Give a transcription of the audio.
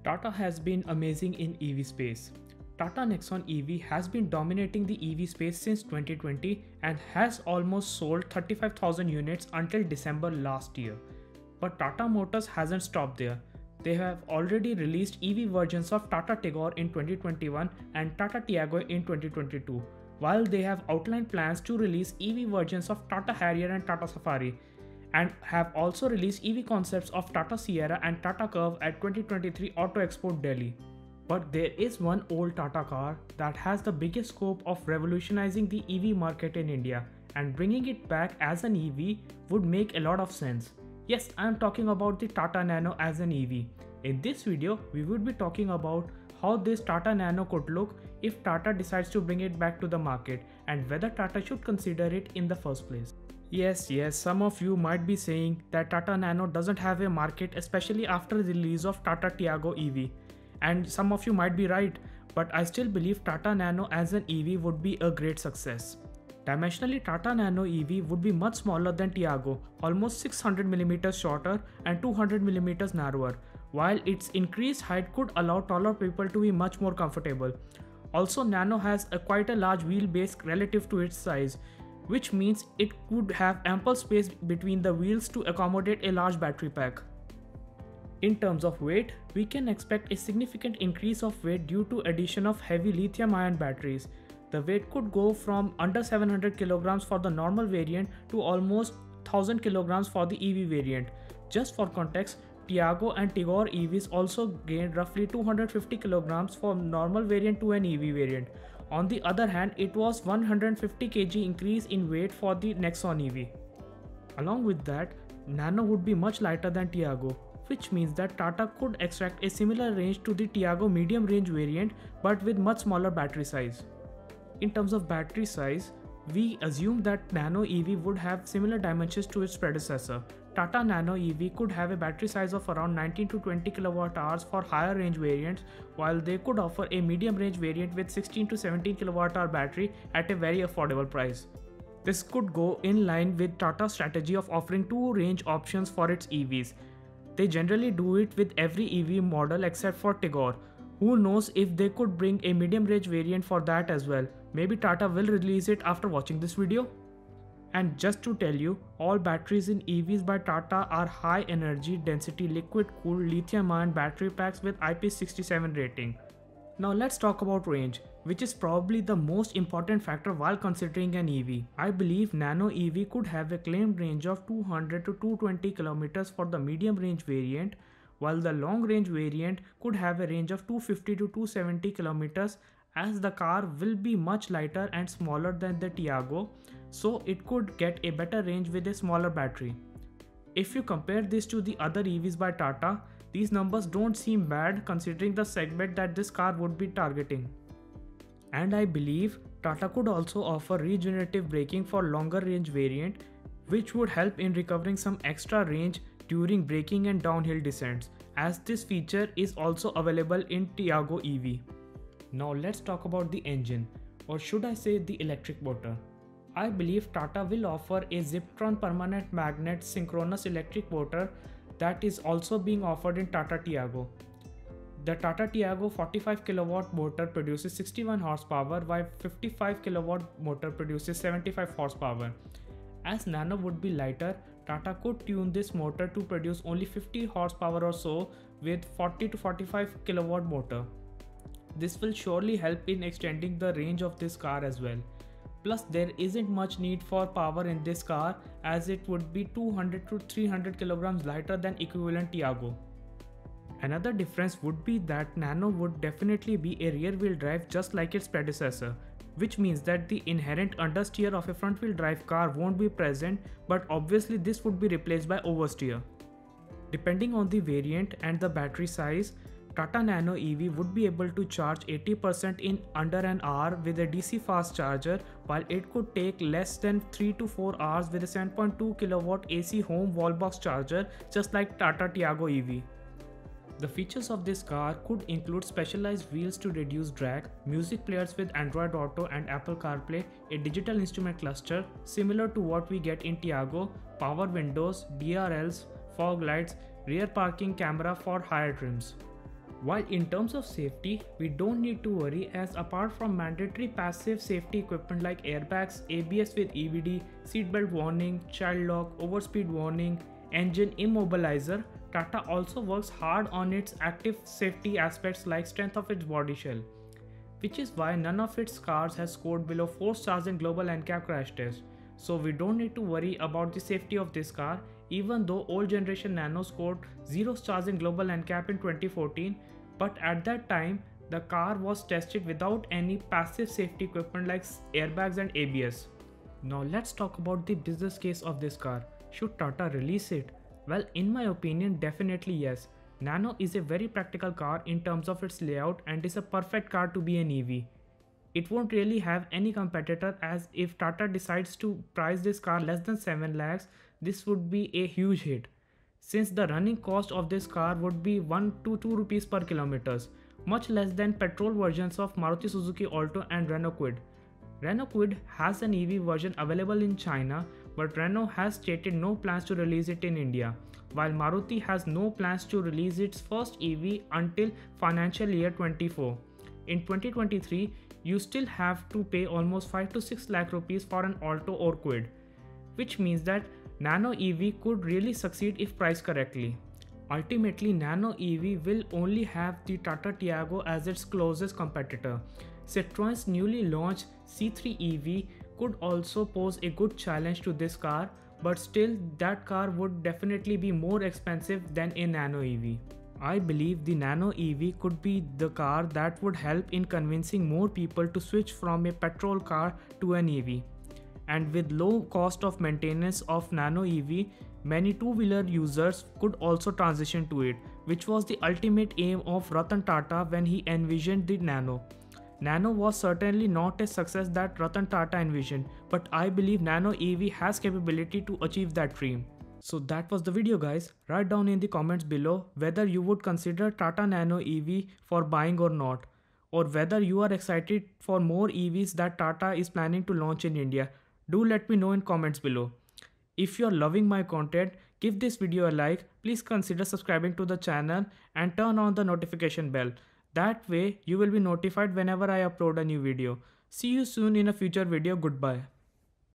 Tata has been amazing in EV space. Tata Nexon EV has been dominating the EV space since 2020 and has almost sold 35,000 units until December last year. But Tata Motors hasn't stopped there. They have already released EV versions of Tata Tigor in 2021 and Tata Tiago in 2022, while they have outlined plans to release EV versions of Tata Harrier and Tata Safari, and have also released EV concepts of Tata Sierra and Tata Curve at 2023 Auto Expo Delhi. But there is one old Tata car that has the biggest scope of revolutionizing the EV market in India, and bringing it back as an EV would make a lot of sense. Yes, I am talking about the Tata Nano as an EV. In this video, we would be talking about how this Tata Nano could look if Tata decides to bring it back to the market, and whether Tata should consider it in the first place. Yes, some of you might be saying that Tata Nano doesn't have a market, especially after the release of Tata Tiago EV. And some of you might be right, but I still believe Tata Nano as an EV would be a great success. Dimensionally, Tata Nano EV would be much smaller than Tiago, almost 600mm shorter and 200mm narrower, while its increased height could allow taller people to be much more comfortable. Also, Nano has quite a large wheelbase relative to its size, which means it could have ample space between the wheels to accommodate a large battery pack. In terms of weight, we can expect a significant increase of weight due to addition of heavy lithium-ion batteries. The weight could go from under 700 kg for the normal variant to almost 1000 kg for the EV variant. Just for context, Tiago and Tigor EVs also gained roughly 250 kg from normal variant to an EV variant. On the other hand, it was 150 kg increase in weight for the Nexon EV. Along with that, Nano would be much lighter than Tiago, which means that Tata could extract a similar range to the Tiago medium range variant but with much smaller battery size. In terms of battery size, we assume that Nano EV would have similar dimensions to its predecessor. Tata Nano EV could have a battery size of around 19 to 20 kWh for higher range variants, while they could offer a medium range variant with 16 to 17 kWh battery at a very affordable price. This could go in line with Tata's strategy of offering two range options for its EVs. They generally do it with every EV model except for Tigor. Who knows if they could bring a medium range variant for that as well. Maybe Tata will release it after watching this video. And just to tell you, all batteries in EVs by Tata are high energy density liquid cooled lithium ion battery packs with IP67 rating. Now let's talk about range, which is probably the most important factor while considering an EV. I believe Nano EV could have a claimed range of 200 to 220 km for the medium range variant, while the long range variant could have a range of 250 to 270 km, as the car will be much lighter and smaller than the Tiago, so it could get a better range with a smaller battery. If you compare this to the other EVs by Tata, these numbers don't seem bad considering the segment that this car would be targeting. And I believe Tata could also offer regenerative braking for longer range variant, which would help in recovering some extra range during braking and downhill descents, as this feature is also available in Tiago EV. Now let's talk about the engine, or should I say the electric motor. I believe Tata will offer a Ziptron permanent magnet synchronous electric motor that is also being offered in Tata Tiago. The Tata Tiago 45 kW motor produces 61 horsepower, while 55 kW motor produces 75 horsepower. As Nano would be lighter, Tata could tune this motor to produce only 50 horsepower or so with 40 to 45 kW motor. This will surely help in extending the range of this car as well. Plus, there isn't much need for power in this car, as it would be 200 to 300 kg lighter than equivalent Tiago. Another difference would be that Nano would definitely be a rear wheel drive just like its predecessor, which means that the inherent understeer of a front wheel drive car won't be present, but obviously this would be replaced by oversteer. Depending on the variant and the battery size, Tata Nano EV would be able to charge 80% in under an hour with a DC fast charger, while it could take less than 3 to 4 hours with a 7.2 kW AC home wallbox charger, just like Tata Tiago EV. The features of this car could include specialized wheels to reduce drag, music players with Android Auto and Apple CarPlay, a digital instrument cluster similar to what we get in Tiago, power windows, DRLs, fog lights, rear parking camera for higher trims. While in terms of safety, we don't need to worry, as apart from mandatory passive safety equipment like airbags, ABS with EBD, seatbelt warning, child lock, overspeed warning, engine immobilizer, Tata also works hard on its active safety aspects like strength of its body shell, which is why none of its cars has scored below 4 stars in global NCAP crash test. So we don't need to worry about the safety of this car, even though old generation Nano scored 0 stars in global NCAP in 2014, but at that time the car was tested without any passive safety equipment like airbags and ABS. Now let's talk about the business case of this car. Should Tata release it? Well, in my opinion, definitely yes. Nano is a very practical car in terms of its layout and is a perfect car to be an EV. It won't really have any competitor, as if Tata decides to price this car less than 7 lakhs, this would be a huge hit, since the running cost of this car would be 1 to 2 rupees per kilometers, much less than petrol versions of Maruti Suzuki Alto and Renault Kwid. Renault Kwid has an EV version available in China, but Renault has stated no plans to release it in India, while Maruti has no plans to release its first EV until financial year 24. In 2023, you still have to pay almost 5 to 6 lakh rupees for an Alto or Kwid, which means that Nano EV could really succeed if priced correctly. Ultimately, Nano EV will only have the Tata Tiago as its closest competitor. Citroen's newly launched C3 EV could also pose a good challenge to this car, but still that car would definitely be more expensive than a Nano EV. I believe the Nano EV could be the car that would help in convincing more people to switch from a petrol car to an EV. And with low cost of maintenance of Nano EV, many two-wheeler users could also transition to it, which was the ultimate aim of Ratan Tata when he envisioned the Nano. Nano was certainly not a success that Ratan Tata envisioned, but I believe Nano EV has capability to achieve that dream. So that was the video, guys. Write down in the comments below whether you would consider Tata Nano EV for buying or not, or whether you are excited for more EVs that Tata is planning to launch in India. Do let me know in comments below. If you are loving my content, give this video a like, please consider subscribing to the channel and turn on the notification bell. That way you will be notified whenever I upload a new video. See you soon in a future video. Goodbye.